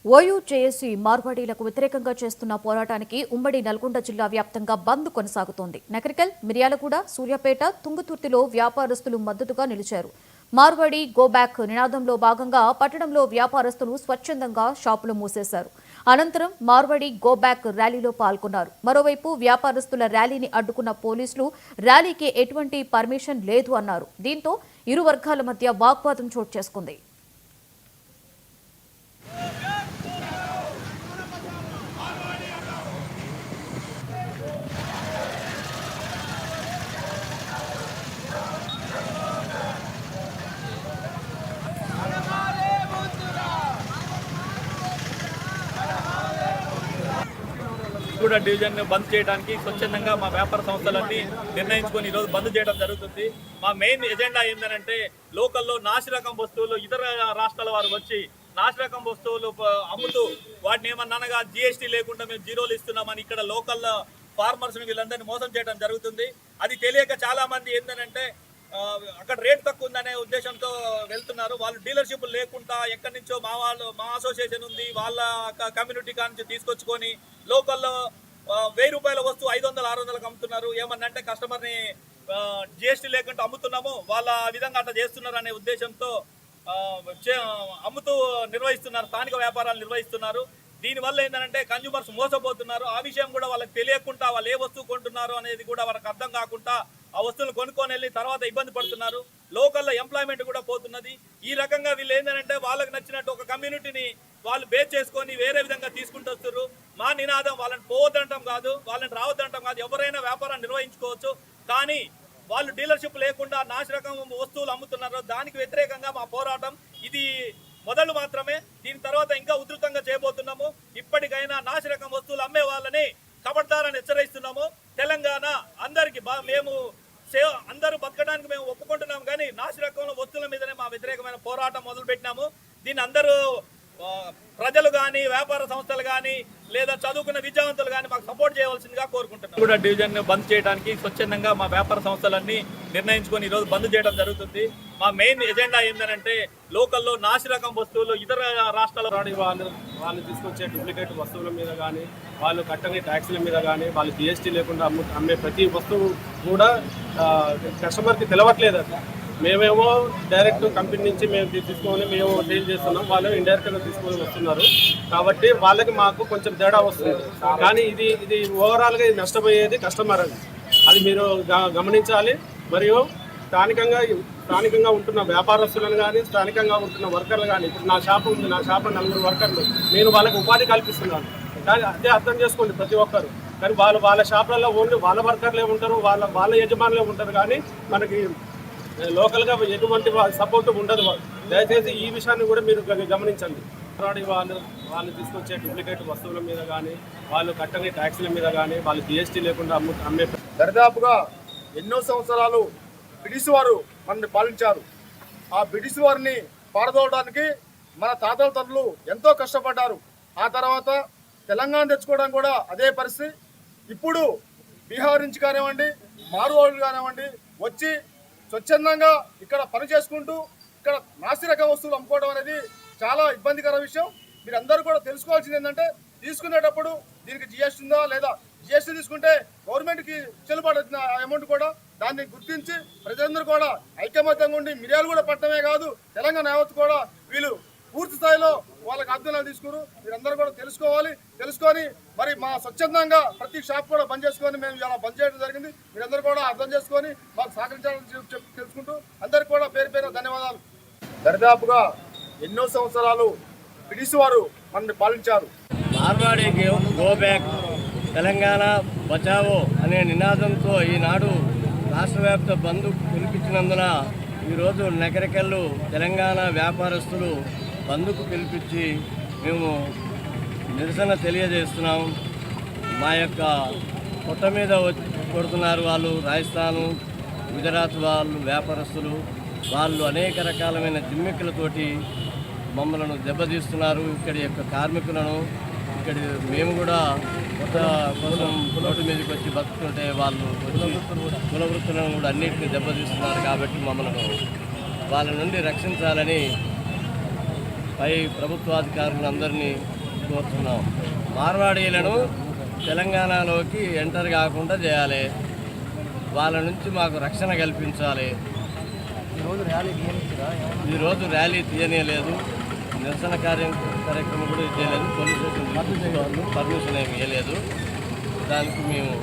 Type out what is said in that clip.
OU JAC మార్వాడీలకు వ్యతిరేకంగా చేస్తున్న పోరాటానికి ఉమ్మడి నల్గొండ జిల్లా వ్యాప్తంగా బంద్ కొనసాగుతోంది. నకరికల్, మిర్యాలగూడ, సూర్యాపేట, తుంగతుర్తిలో వ్యాపారస్తులు మద్దతుగా నిలిచారు. మార్వాడి గో బ్యాక్ నినాదంలో భాగంగా పట్టణంలో వ్యాపారస్తులు స్వచ్ఛందంగా షాపులు మూసేశారు. అనంతరం మార్వాడి గో బ్యాక్ ర్యాలీలో పాల్గొన్నారు. మరోవైపు వ్యాపారస్తుల ర్యాలీని అడ్డుకున్న పోలీసులు ర్యాలీకి ఎటువంటి పర్మిషన్ లేదు అన్నారు. దీంతో ఇరు వర్గాల మధ్య వాగ్వాదం చోటు చేసుకుంది. కూడా డివిజన్ బంద్ చేయడానికి స్వచ్ఛందంగా మా వ్యాపార సంస్థలన్నీ నిర్ణయించుకొని ఈరోజు బంద్ చేయడం జరుగుతుంది. మా మెయిన్ ఎజెండా ఏంటంటే లోకల్లో నాసిరకం వస్తువులు ఇతర రాష్ట్రాల వారు వచ్చి నాసిరకం వస్తువులు అమ్ముతూ వాటిని ఏమన్నానగా జిఎస్టీ లేకుండా మేము జీరోలు ఇస్తున్నామని ఇక్కడ లోకల్ ఫార్మర్స్ వీళ్ళందరినీ మోసం చేయడం జరుగుతుంది. అది తెలియక చాలా మంది ఏంటంటే అక్కడ రేట్ తక్కువ ఉందనే ఉద్దేశంతో వెళ్తున్నారు. వాళ్ళు డీలర్షిప్ లేకుండా ఎక్కడి నుంచో మా అసోసియేషన్ ఉంది వాళ్ళ కమ్యూనిటీ నుంచి తీసుకొచ్చుకొని లోకల్లో 1000 రూపాయల వస్తువు 500-600లకు అమ్ముతున్నారు. ఏమన్నంటే కస్టమర్ని జిఎస్టీ లేకుండా అమ్ముతున్నాము, వాళ్ళ విధంగా అట్లా చేస్తున్నారు అనే ఉద్దేశంతో అమ్ముతూ నిర్వహిస్తున్నారు, స్థానిక వ్యాపారాలు నిర్వహిస్తున్నారు. దీనివల్ల ఏంటంటే కన్జ్యూమర్స్ మోసపోతున్నారు. ఆ విషయం కూడా వాళ్ళకి తెలియకుండా వాళ్ళు ఏ వస్తువు కొంటున్నారు అనేది కూడా వాళ్ళకి అర్థం కాకుండా ఆ వస్తువులు కొనుక్కొని వెళ్ళి తర్వాత ఇబ్బంది పడుతున్నారు. లోకల్లో ఎంప్లాయ్మెంట్ కూడా పోతున్నది. ఈ రకంగా వీళ్ళు ఏంటంటే వాళ్ళకి నచ్చినట్టు ఒక కమ్యూనిటీని వాళ్ళు బేస్ చేసుకొని వేరే విధంగా తీసుకుంటూ వస్తున్నారు. మా నినాదం వాళ్ళని పోవద్దంటాం కాదు, వాళ్ళని రావద్దంటాం కాదు, ఎవరైనా వ్యాపారం నిర్వహించుకోవచ్చు. కానీ వాళ్ళు డీలర్షిప్ లేకుండా నాసిరకం వస్తువులు అమ్ముతున్నారు. దానికి వ్యతిరేకంగా మా పోరాటం ఇది మొదలు మాత్రమే. దీని తర్వాత ఇంకా ఉధృతంగా చేయబోతున్నాము. ఇప్పటికైనా నాసిరకం వస్తువులు అమ్మే వాళ్ళని కబడ్దారని హెచ్చరిస్తున్నాము. తెలంగాణ అందరికి మేము అందరూ బతకడానికి మేము ఒప్పుకుంటున్నాం, కానీ నాసిరకం వస్తువుల మీదనే మా వ్యతిరేకమైన పోరాటం మొదలుపెట్టినాము. దీన్ని అందరూ ప్రజలు కానీ వ్యాపార సంస్థలు కానీ లేదా చదువుకున్న విద్యావంతులు కానీ మాకు సపోర్ట్ చేయవలసిందిగా కోరుకుంటున్నాం. కూడా డివిజన్ బంద్ చేయడానికి స్వచ్ఛందంగా మా వ్యాపార సంస్థలన్నీ నిర్ణయించుకొని ఈరోజు బంద్ చేయడం జరుగుతుంది. మా మెయిన్ ఎజెండా ఏంటంటే లోకల్లో నాసిరకం వస్తువులు ఇతర రాష్ట్రాల వాళ్ళు తీసుకొచ్చే డూప్లికేట్ వస్తువుల మీద కానీ వాళ్ళు కట్టని ట్యాక్సీల మీద కానీ వాళ్ళు జిఎస్టీ లేకుండా అమ్మే ప్రతి వస్తువు కూడా కస్టమర్కి తెలవట్లేదు. మేమేమో డైరెక్ట్ కంపెనీ నుంచి మేము తీసుకొని మేము సేల్ చేస్తున్నాం, వాళ్ళు ఇండైరెక్ట్గా తీసుకొని వస్తున్నారు. కాబట్టి వాళ్ళకి మాకు కొంచెం తేడా వస్తుంది. కానీ ఇది ఓవరాల్గా ఇది నష్టపోయేది కస్టమర్ అది మీరు గమనించాలి. మరియు స్థానికంగా ఉంటున్న వ్యాపారస్తులను కానీ స్థానికంగా ఉంటున్న వర్కర్లు కానీ, ఇప్పుడు నా షాప్ ఉంది, నా షాప్లో 4 వర్కర్లు, నేను వాళ్ళకి ఉపాధి కల్పిస్తున్నాను. కానీ అదే అర్థం చేసుకోండి ప్రతి ఒక్కరు. కానీ వాళ్ళ షాప్లలో ఓన్లీ వాళ్ళ వర్కర్లే ఉంటారు, వాళ్ళ యజమానులే ఉంటారు. కానీ మనకి లోకల్గా ఎటువంటి సపోర్ట్ ఉండదు. దయచేసి ఈ విషయాన్ని కూడా మీరు గమనించండి. వాళ్ళు తీసుకొచ్చే డూప్లికేట్ వస్తువుల మీద కానీ వాళ్ళు కట్టని ట్యాక్సీల మీద కానీ వాళ్ళు జిఎస్టీ లేకుండా అమ్మే దరిదాపుగా ఎన్నో సంవత్సరాలు బ్రిటిష్ వారు మనల్ని పాలించారు. ఆ బ్రిటిష్ వారిని పారదోలడానికి మన తాతల తల్లులు ఎంతో కష్టపడ్డారు. ఆ తర్వాత తెలంగాణ తెచ్చుకోవడం కూడా అదే పరిస్థితి. ఇప్పుడు బీహార్ నుంచి కానివ్వండి, మార్వాడీలు కానివ్వండి వచ్చి స్వచ్ఛందంగా ఇక్కడ పని చేసుకుంటూ ఇక్కడ నాసిరకం వస్తువులు అమ్ముకోవడం అనేది చాలా ఇబ్బందికర విషయం. మీరందరూ కూడా తెలుసుకోవాల్సింది ఏంటంటే తీసుకునేటప్పుడు దీనికి జిఎస్టీ ఉందా లేదా, జిఎస్టీ తీసుకుంటే గవర్నమెంట్కి చెల్లుబాటు వచ్చిన అమౌంట్ కూడా దాన్ని గుర్తించి ప్రజలందరూ కూడా ఐకమత్యంగా ఉండి మిర్యాలగూడ పట్టణమే కాదు తెలంగాణ యావత్తు కూడా వీళ్ళు పూర్తి స్థాయిలో వాళ్ళకి ఆధ్వర్యాలు తీసుకున్నారు. మీరందరూ కూడా తెలుసుకొని మరి మా స్వచ్ఛందంగా ప్రతి షాప్ కూడా బంద్ చేసుకొని మేము ఇలా బంద్ చేయడం జరిగింది. మీరందరూ కూడా అర్థం చేసుకొని మాకు సహకరించాలని తెలుసుకుంటూ అందరికీ కూడా పేరు ధన్యవాదాలు. దరిదాపుగా ఎన్నో సంవత్సరాలు బ్రిటిష్ వారు మనల్ని పాలించారు. మార్వాడి గో బ్యాక్, తెలంగాణ బచావో అనే నినాదంతో ఈనాడు రాష్ట్ర వ్యాప్త బంద్ పిలిపించినందున ఈరోజు నకరికల్లు తెలంగాణ వ్యాపారస్తులు బంద్కు పిలిపించి మేము నిరసన తెలియజేస్తున్నాం. మా యొక్క పొట్ట మీద కొడుతున్నారు వాళ్ళు. రాజస్థాను, గుజరాత్ వాళ్ళు వ్యాపారస్తులు వాళ్ళు అనేక రకాలమైన జిమ్మిక్కులతోటి మమ్మల్ని దెబ్బతీస్తున్నారు. ఇక్కడి యొక్క కార్మికులను ఇక్కడ మేము కూడా కొత్త కోసం రోడ్డు మీదకి వచ్చి బతుకుంటే వాళ్ళు కుల వృత్తులను కూడా అన్నింటినీ దెబ్బతీస్తున్నారు. కాబట్టి మమ్మల్ని వాళ్ళ నుండి రక్షించాలని పై ప్రభుత్వాధికారులందరినీ కోరుతున్నాం. మార్వాడీలను తెలంగాణలోకి ఎంటర్ కాకుండా చేయాలి. వాళ్ళ నుంచి మాకు రక్షణ కల్పించాలి. ఈరోజు ర్యాలీ తీయలేదు, నిరసన కార్యక్రమం కూడా చేయలేదు. పోలీస్ స్టేషన్ పర్మిషన్ ఏమి ఇవ్వలేదు. దానికి మేము